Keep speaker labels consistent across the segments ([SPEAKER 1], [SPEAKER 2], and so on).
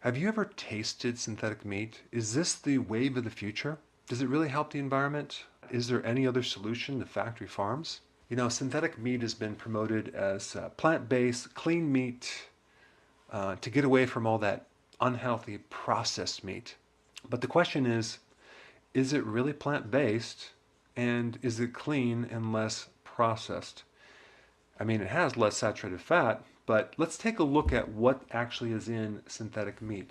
[SPEAKER 1] Have you ever tasted synthetic meat? Is this the wave of the future? Does it really help the environment? Is there any other solution to factory farms? You know, synthetic meat has been promoted as plant-based, clean meat to get away from all that unhealthy processed meat. But the question is it really plant-based, and is it clean and less processed? I mean, it has less saturated fat, but let's take a look at what actually is in synthetic meat.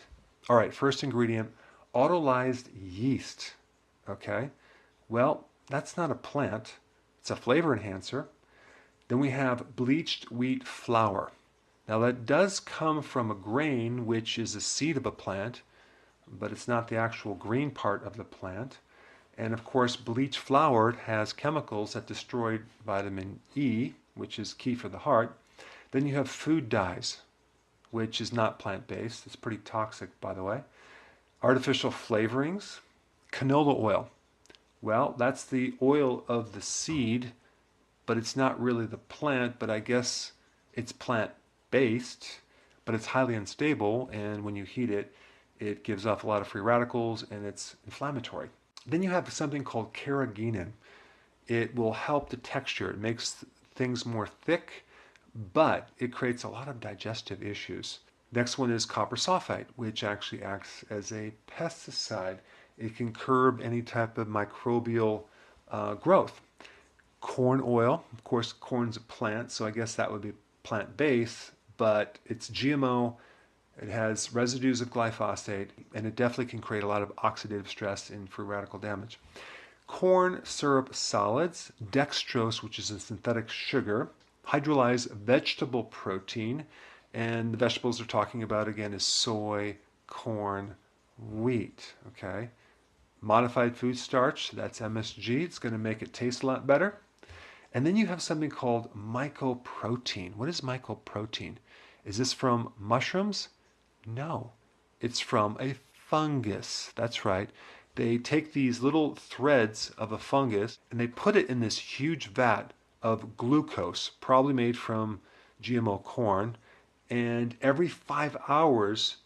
[SPEAKER 1] All right, first ingredient, autolyzed yeast. Okay, well, that's not a plant. It's a flavor enhancer. Then we have bleached wheat flour. Now that does come from a grain, which is a seed of a plant, but it's not the actual green part of the plant. And of course, bleached flour has chemicals that destroy vitamin E, which is key for the heart. Then you have food dyes, which is not plant-based. It's pretty toxic, by the way. Artificial flavorings, canola oil. Well, that's the oil of the seed, but it's not really the plant, but I guess it's plant-based, but it's highly unstable, and when you heat it, it gives off a lot of free radicals, and it's inflammatory. Then you have something called carrageenan. It will help the texture. It makes things more thick, but it creates a lot of digestive issues. Next one is copper sulfate, which actually acts as a pesticide. It can curb any type of microbial growth. Corn oil, of course, corn's a plant, so I guess that would be plant-based, but it's GMO. It has residues of glyphosate, and it definitely can create a lot of oxidative stress and free radical damage. Corn syrup solids, dextrose, which is a synthetic sugar, hydrolyzed vegetable protein, and the vegetables they're talking about again is soy, corn, wheat, okay? Modified food starch, that's MSG, it's going to make it taste a lot better. And then you have something called mycoprotein. What is mycoprotein? Is this from mushrooms? No, it's from a fungus. That's right. They take these little threads of a fungus and they put it in this huge vat of glucose, probably made from GMO corn, and every 5 hours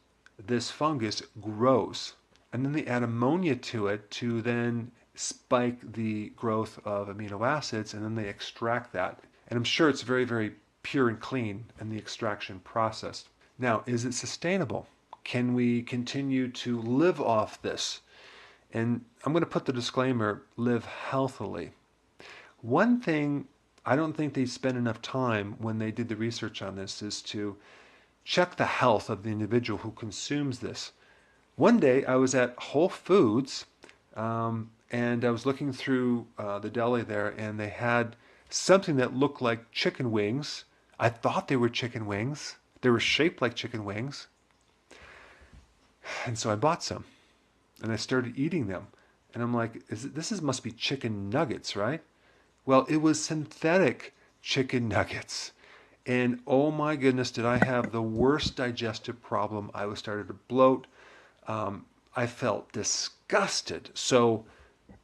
[SPEAKER 1] this fungus grows. And then they add ammonia to it to then spike the growth of amino acids, and then they extract that. And I'm sure it's very, very pure and clean in the extraction process. Now, is it sustainable? Can we continue to live off this? And I'm going to put the disclaimer, live healthily. One thing I don't think they spent enough time when they did the research on this is to check the health of the individual who consumes this. One day I was at Whole Foods and I was looking through the deli there, and they had something that looked like chicken wings. I thought they were chicken wings. They were shaped like chicken wings. And so I bought some and I started eating them. And I'm like, this must be chicken nuggets, right? Well, it was synthetic chicken nuggets. And oh my goodness, did I have the worst digestive problem. I was starting to bloat. I felt disgusted. So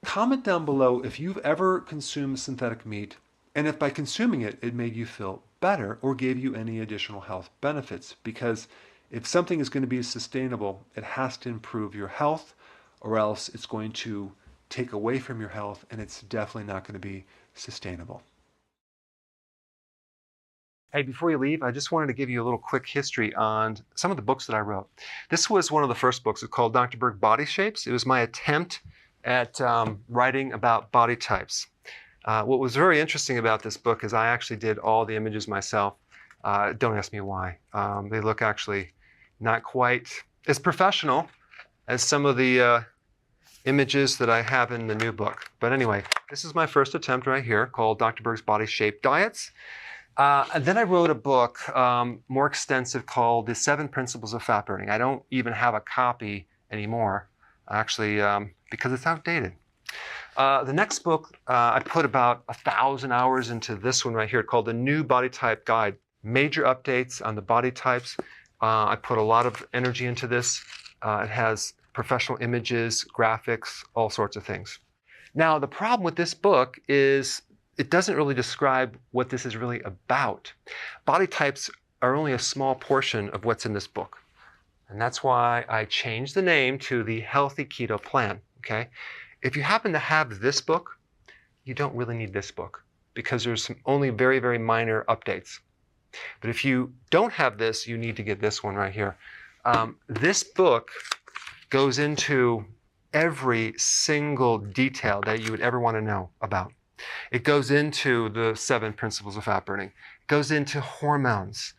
[SPEAKER 1] comment down below if you've ever consumed synthetic meat, and if by consuming it, it made you feel better or gave you any additional health benefits. Because if something is going to be sustainable, it has to improve your health, or else it's going to take away from your health, and it's definitely not going to be sustainable. Hey, before you leave, I just wanted to give you a little quick history on some of the books that I wrote. This was one of the first books. It's called Dr. Berg Body Shapes. It was my attempt at writing about body types. What was very interesting about this book is I actually did all the images myself. Don't ask me why. They look actually not quite as professional as some of the images that I have in the new book. But anyway, this is my first attempt right here called Dr. Berg's Body Shape Diets. And then I wrote a book more extensive called The 7 Principles of Fat Burning. I don't even have a copy anymore, actually, because it's outdated. The next book, I put about 1,000 hours into this one right here called The New Body Type Guide. Major updates on the body types. I put a lot of energy into this. It has professional images, graphics, all sorts of things. Now, the problem with this book is it doesn't really describe what this is really about. Body types are only a small portion of what's in this book. And that's why I changed the name to the Healthy Keto Plan, okay? If you happen to have this book, you don't really need this book because there's only very, very minor updates. But if you don't have this, you need to get this one right here. This book goes into every single detail that you would ever want to know about. It goes into the 7 principles of fat burning. It goes into hormones,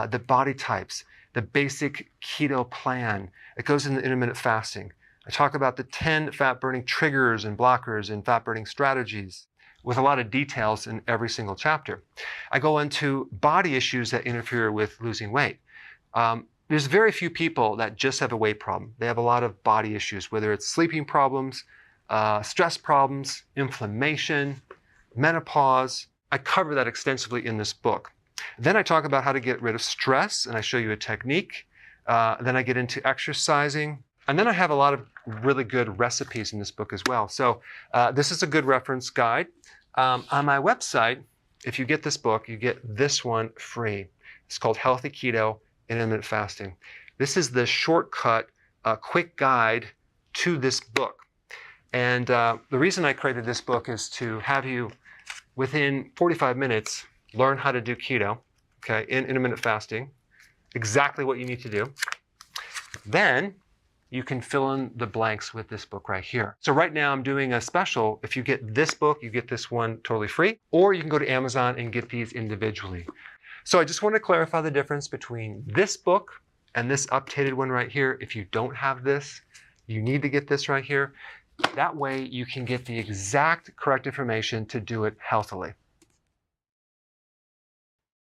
[SPEAKER 1] the body types, the basic keto plan. It goes into intermittent fasting. I talk about the 10 fat burning triggers and blockers and fat burning strategies with a lot of details in every single chapter. I go into body issues that interfere with losing weight. There's very few people that just have a weight problem. They have a lot of body issues, whether it's sleeping problems, stress problems, inflammation, menopause. I cover that extensively in this book. Then I talk about how to get rid of stress, and I show you a technique. Then I get into exercising. And then I have a lot of really good recipes in this book as well. So this is a good reference guide. On my website, if you get this book, you get this one free. It's called Healthy Keto Intermittent Fasting. This is the shortcut, quick guide to this book. And the reason I created this book is to have you, within 45 minutes, learn how to do keto, okay, in intermittent fasting, exactly what you need to do. Then you can fill in the blanks with this book right here. So right now I'm doing a special. If you get this book, you get this one totally free, or you can go to Amazon and get these individually. So I just want to clarify the difference between this book and this updated one right here. If you don't have this, you need to get this right here. That way you can get the exact correct information to do it healthily.